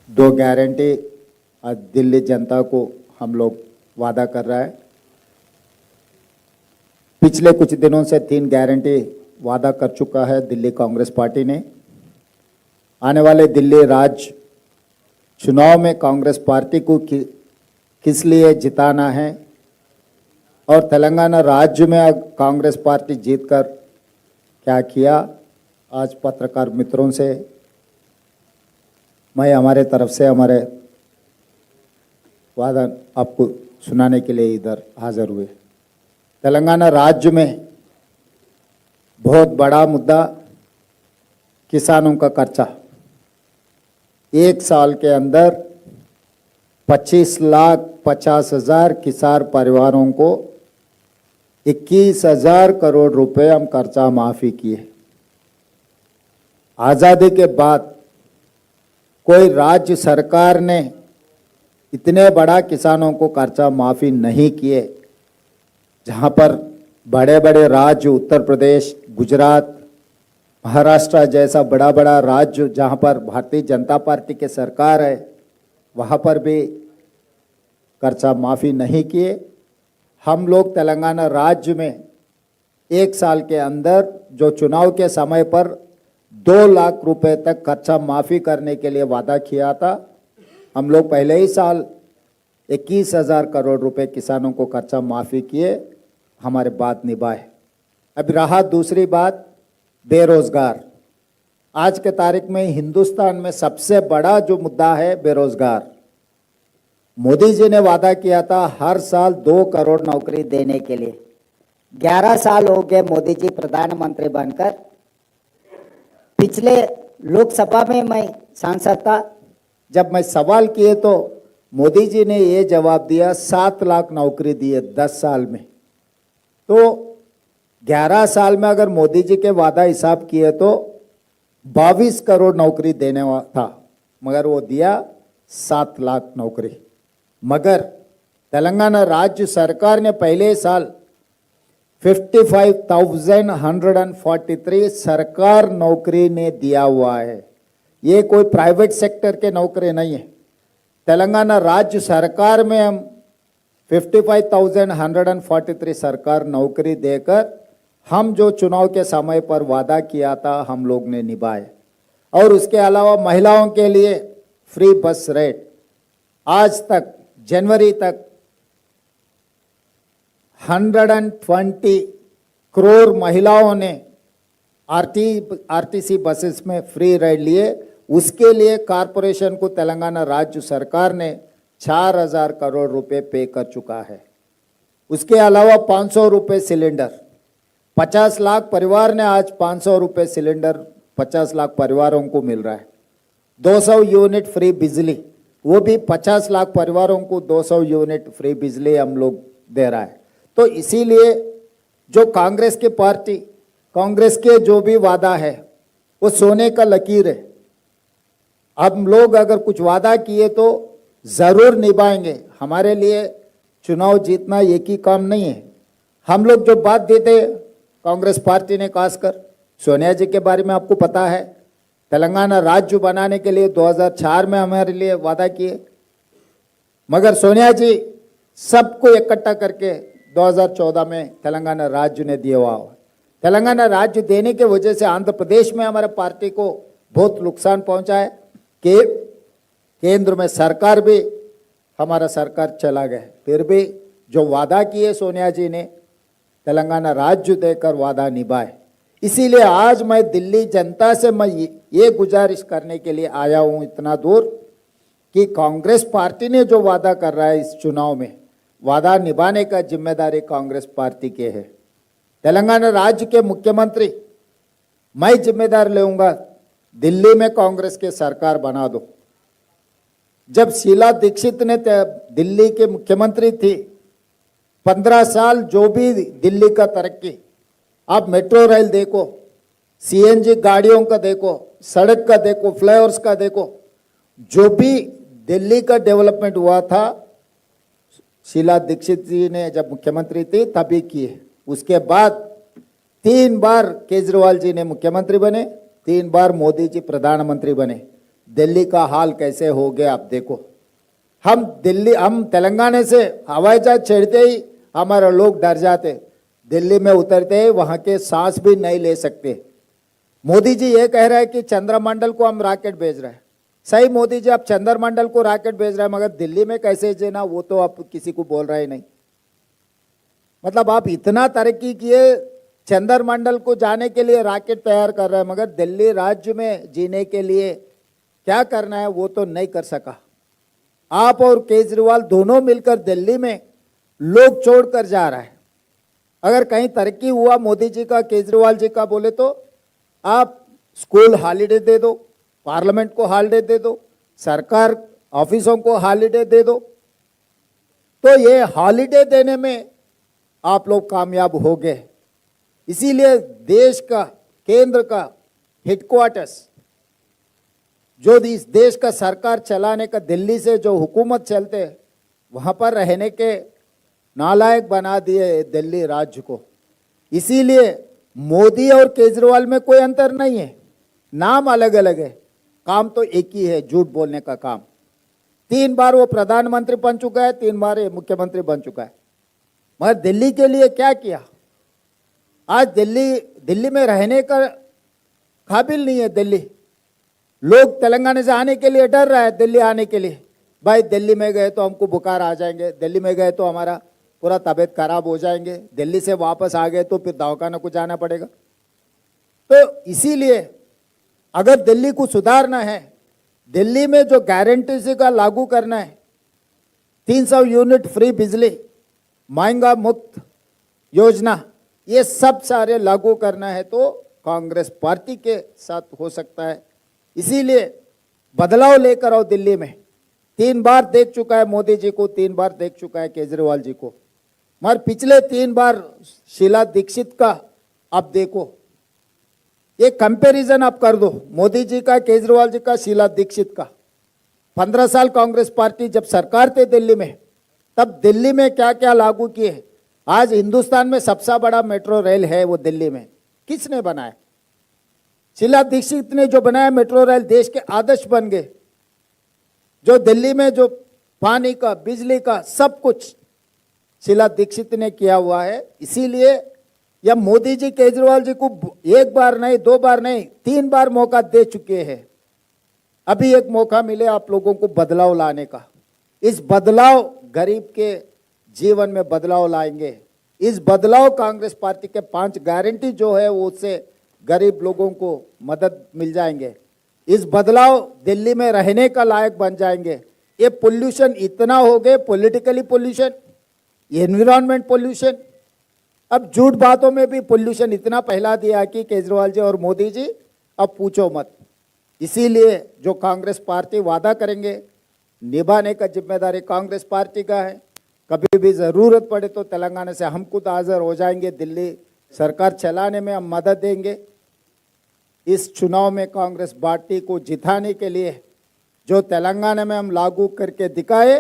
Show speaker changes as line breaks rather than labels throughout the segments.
दो गारंटी आज दिल्ली जनता को हम लोग वादा कर रहा है। पिछले कुछ दिनों से 3 गारंटी वादा कर चुका है दिल्ली कांग्रेस पार्टी ने। आने वाले दिल्ली राज्य चुनाव में कांग्रेस पार्टी को किस लिए जिताना है और तेलंगाना राज्य में कांग्रेस पार्टी जीतकर क्या किया, आज पत्रकार मित्रों से मैं हमारे तरफ से हमारे वादा आपको सुनाने के लिए इधर हाजिर हुए। तेलंगाना राज्य में बहुत बड़ा मुद्दा किसानों का कर्जा। 1 साल के अंदर 25,50,000 किसान परिवारों को 21,000 करोड़ रुपए हम कर्जा माफी किए। आज़ादी के बाद कोई राज्य सरकार ने इतने बड़ा किसानों को कर्जा माफी नहीं किए। जहां पर बड़े बड़े राज्य उत्तर प्रदेश, गुजरात, महाराष्ट्र जैसा बड़ा बड़ा राज्य जहां पर भारतीय जनता पार्टी के सरकार है, वहां पर भी कर्जा माफी नहीं किए। हम लोग तेलंगाना राज्य में 1 साल के अंदर जो चुनाव के समय पर 2 लाख रुपए तक कर्जा माफी करने के लिए वादा किया था, हम लोग पहले ही साल 21,000 करोड़ रुपए किसानों को कर्जा माफी किए, हमारे बात निभाए। अब रहा दूसरी बात, बेरोजगार। आज के तारीख में हिंदुस्तान में सबसे बड़ा जो मुद्दा है बेरोजगार। मोदी जी ने वादा किया था हर साल 2 करोड़ नौकरी देने के लिए। 11 साल हो गए मोदी जी प्रधानमंत्री बनकर। पिछले लोकसभा में मैं सांसद था, जब मैं सवाल किए तो मोदी जी ने ये जवाब दिया 7 लाख नौकरी दिए 10 साल में। तो 11 साल में अगर मोदी जी के वादा हिसाब किए तो 22 करोड़ नौकरी देने वाला था, मगर वो दिया 7 लाख नौकरी। मगर तेलंगाना राज्य सरकार ने पहले साल 55,143 सरकार नौकरी ने दिया हुआ है। ये कोई प्राइवेट सेक्टर के नौकरी नहीं है। तेलंगाना राज्य सरकार में हम 55,143 सरकार नौकरी देकर हम जो चुनाव के समय पर वादा किया था हम लोग ने निभाए। और उसके अलावा महिलाओं के लिए फ्री बस रेट, आज तक जनवरी तक 120 करोड़ महिलाओं ने आरटीसी बसेस में फ्री राइड लिए। उसके लिए कॉरपोरेशन को तेलंगाना राज्य सरकार ने 4,000 करोड़ रुपए पे कर चुका है। उसके अलावा 500 रुपये सिलेंडर, 50 लाख परिवार ने आज 500 रुपये सिलेंडर 50 लाख परिवारों को मिल रहा है। 200 यूनिट फ्री बिजली, वो भी 50 लाख परिवारों को 200 यूनिट फ्री बिजली हम लोग दे रहा है। तो इसीलिए जो कांग्रेस की पार्टी, कांग्रेस के जो भी वादा है वो सोने का लकीर है। हम लोग अगर कुछ वादा किए तो ज़रूर निभाएंगे। हमारे लिए चुनाव जीतना एक ही काम नहीं है। हम लोग जो बात देते कांग्रेस पार्टी ने, खासकर सोनिया जी के बारे में आपको पता है, तेलंगाना राज्य बनाने के लिए 2004 में हमारे लिए वादा किए, मगर सोनिया जी सबको इकट्ठा करके 2014 में तेलंगाना राज्य ने दिया हुआ। तेलंगाना राज्य देने के वजह से आंध्र प्रदेश में हमारे पार्टी को बहुत नुकसान पहुंचा है कि केंद्र में सरकार भी हमारा सरकार चला गया। फिर भी जो वादा किए सोनिया जी ने, तेलंगाना राज्य देकर वादा निभाए। इसीलिए आज मैं दिल्ली जनता से मैं ये गुजारिश करने के लिए आया हूँ इतना दूर कि कांग्रेस पार्टी ने जो वादा कर रहा है इस चुनाव में, वादा निभाने का जिम्मेदारी कांग्रेस पार्टी के है। तेलंगाना राज्य के मुख्यमंत्री मैं जिम्मेदार लूंगा, दिल्ली में कांग्रेस के सरकार बना दो। जब शीला दीक्षित ने दिल्ली के मुख्यमंत्री थी, 15 साल जो भी दिल्ली का तरक्की, आप मेट्रो रेल देखो, सीएनजी गाड़ियों का देखो, सड़क का देखो, फ्लाईओवर्स का देखो, जो भी दिल्ली का डेवलपमेंट हुआ था शीला दीक्षित जी ने जब मुख्यमंत्री थी तभी किए। उसके बाद 3 बार केजरीवाल जी ने मुख्यमंत्री बने, 3 बार मोदी जी प्रधानमंत्री बने। दिल्ली का हाल कैसे हो गया आप देखो। हम तेलंगाना से हवाई जहाज चढ़ते ही हमारे लोग डर जाते, दिल्ली में उतरते ही वहां के सांस भी नहीं ले सकते। मोदी जी ये कह रहे हैं कि चंद्रमंडल को हम रॉकेट भेज रहे हैं। सही मोदी जी, आप चंद्रमंडल को रॉकेट भेज रहे हैं, मगर दिल्ली में कैसे देना वो तो आप किसी को बोल रहे नहीं। मतलब आप इतना तरक्की किए, चंद्रमंडल को जाने के लिए रॉकेट तैयार कर रहे हैं, मगर दिल्ली राज्य में जीने के लिए क्या करना है वो तो नहीं कर सका। आप और केजरीवाल दोनों मिलकर दिल्ली में लोग छोड़कर जा रहा है। अगर कहीं तरक्की हुआ मोदी जी का, केजरीवाल जी का बोले तो आप स्कूल हॉलीडे दे दो, पार्लियामेंट को हॉलीडे दे दो, सरकार ऑफिसों को हॉलीडे दे दो। तो ये हॉलीडे देने में आप लोग कामयाब हो गए। इसीलिए देश का, केंद्र का हेडक्वार्टर्स, जो इस देश का सरकार चलाने का दिल्ली से जो हुकूमत चलते, वहां पर रहने के नालायक बना दिए दिल्ली राज्य को। इसीलिए मोदी और केजरीवाल में कोई अंतर नहीं है, नाम अलग अलग है, काम तो एक ही है, झूठ बोलने का काम। 3 बार वो प्रधानमंत्री बन चुका है, 3 बार ये मुख्यमंत्री बन चुका है, मगर दिल्ली के लिए क्या किया? आज दिल्ली में रहने का काबिल नहीं है दिल्ली। लोग तेलंगाना से आने के लिए डर रहा है, दिल्ली आने के लिए। भाई दिल्ली में गए तो हमको बुखार आ जाएंगे, दिल्ली में गए तो हमारा पूरा तबीयत खराब हो जाएंगे, दिल्ली से वापस आ गए तो फिर दवाखाना को जाना पड़ेगा। तो इसीलिए अगर दिल्ली को सुधारना है, दिल्ली में जो गारंटी का लागू करना है, 300 यूनिट फ्री बिजली, महंगा मुक्त योजना, ये सब सारे लागू करना है तो कांग्रेस पार्टी के साथ हो सकता है। इसीलिए बदलाव लेकर आओ दिल्ली में। 3 बार देख चुका है मोदी जी को, 3 बार देख चुका है केजरीवाल जी को, मगर पिछले 3 बार शीला दीक्षित का आप देखो, ये कंपैरिजन आप कर दो, मोदी जी का, केजरीवाल जी का, शीला दीक्षित का। 15 साल कांग्रेस पार्टी जब सरकार थे दिल्ली में, तब दिल्ली में क्या क्या लागू किए। आज हिंदुस्तान में सबसे बड़ा मेट्रो रेल है वो दिल्ली में, किसने बनाया? शीला दीक्षित ने जो बनाया मेट्रो रेल, देश के आदर्श बन गए। जो दिल्ली में जो पानी का, बिजली का, सब कुछ शीला दीक्षित ने किया हुआ है। इसीलिए या मोदी जी केजरीवाल जी को 1 बार नहीं, 2 बार नहीं, 3 बार मौका दे चुके हैं। अभी एक मौका मिले आप लोगों को बदलाव लाने का। इस बदलाव गरीब के जीवन में बदलाव लाएंगे। इस बदलाव कांग्रेस पार्टी के 5 गारंटी जो है वो उससे गरीब लोगों को मदद मिल जाएंगे। इस बदलाव दिल्ली में रहने का लायक बन जाएंगे। ये पोल्यूशन इतना हो गए, पॉलिटिकली पोल्यूशन, एनवायरमेंट पोल्यूशन, अब झूठ बातों में भी पोल्यूशन इतना फैला दिया कि केजरीवाल जी और मोदी जी अब पूछो मत। इसीलिए जो कांग्रेस पार्टी वादा करेंगे निभाने का जिम्मेदारी कांग्रेस पार्टी का है। कभी भी ज़रूरत पड़े तो तेलंगाना से हम खुद हाजिर हो जाएंगे, दिल्ली सरकार चलाने में हम मदद देंगे। इस चुनाव में कांग्रेस पार्टी को जिताने के लिए जो तेलंगाना में हम लागू करके दिखाए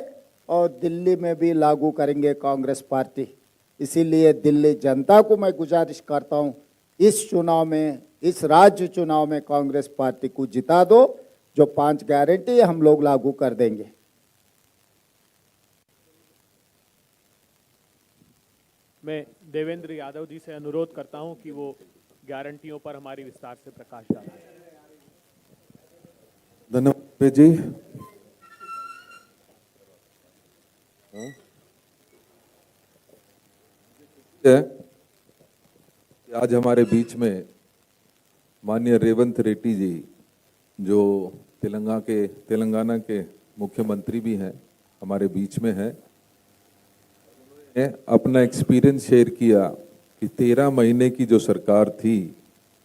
और दिल्ली में भी लागू करेंगे कांग्रेस पार्टी। इसीलिए दिल्ली जनता को मैं गुजारिश करता हूं, इस चुनाव में, इस राज्य चुनाव में कांग्रेस पार्टी को जिता दो। जो 5 गारंटी हम लोग लागू कर देंगे।
मैं देवेंद्र यादव जी से अनुरोध करता हूं कि वो गारंटियों पर हमारी विस्तार से प्रकाश डालें।
धन्यवाद जी। आज हमारे बीच में माननीय रेवंत रेड्डी जी, जो तेलंगाना के मुख्यमंत्री भी हैं, हमारे बीच में हैं। अपना एक्सपीरियंस शेयर किया कि 13 महीने की जो सरकार थी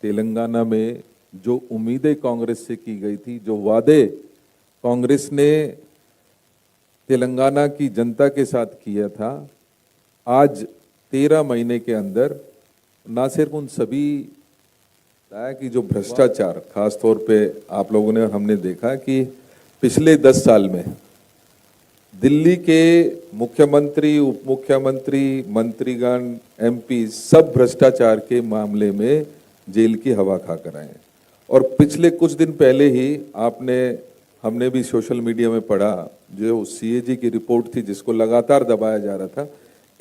तेलंगाना में, जो उम्मीदें कांग्रेस से की गई थी, जो वादे कांग्रेस ने तेलंगाना की जनता के साथ किया था, आज 13 महीने के अंदर ना सिर्फ उन सभी कि जो भ्रष्टाचार, खास तौर पे आप लोगों ने, हमने देखा कि पिछले 10 साल में दिल्ली के मुख्यमंत्री, उप मुख्यमंत्री, मंत्रीगण, एमपी सब भ्रष्टाचार के मामले में जेल की हवा खाकर आए। और पिछले कुछ दिन पहले ही आपने हमने भी सोशल मीडिया में पढ़ा, जो सीएजी की रिपोर्ट थी जिसको लगातार दबाया जा रहा था,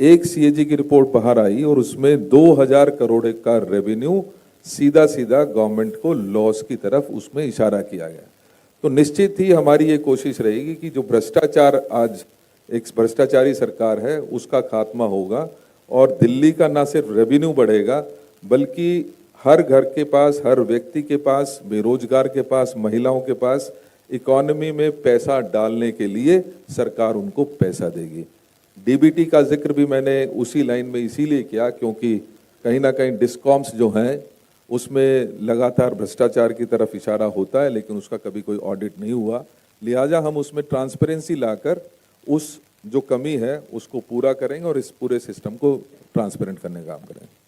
एक सीएजी की रिपोर्ट बाहर आई और उसमें 2000 करोड़ का रेवेन्यू सीधा सीधा गवर्नमेंट को लॉस की तरफ उसमें इशारा किया गया। तो निश्चित ही हमारी ये कोशिश रहेगी कि जो भ्रष्टाचार, आज एक भ्रष्टाचारी सरकार है, उसका खात्मा होगा और दिल्ली का ना सिर्फ रेवेन्यू बढ़ेगा बल्कि हर घर के पास, हर व्यक्ति के पास, बेरोजगार के पास, महिलाओं के पास इकोनॉमी में पैसा डालने के लिए सरकार उनको पैसा देगी। डीबीटी का जिक्र भी मैंने उसी लाइन में इसीलिए किया क्योंकि कहीं ना कहीं डिस्कॉम्स जो हैं उसमें लगातार भ्रष्टाचार की तरफ इशारा होता है, लेकिन उसका कभी कोई ऑडिट नहीं हुआ। लिहाजा हम उसमें ट्रांसपेरेंसी लाकर उस जो कमी है उसको पूरा करेंगे और इस पूरे सिस्टम को ट्रांसपेरेंट करने का काम करेंगे।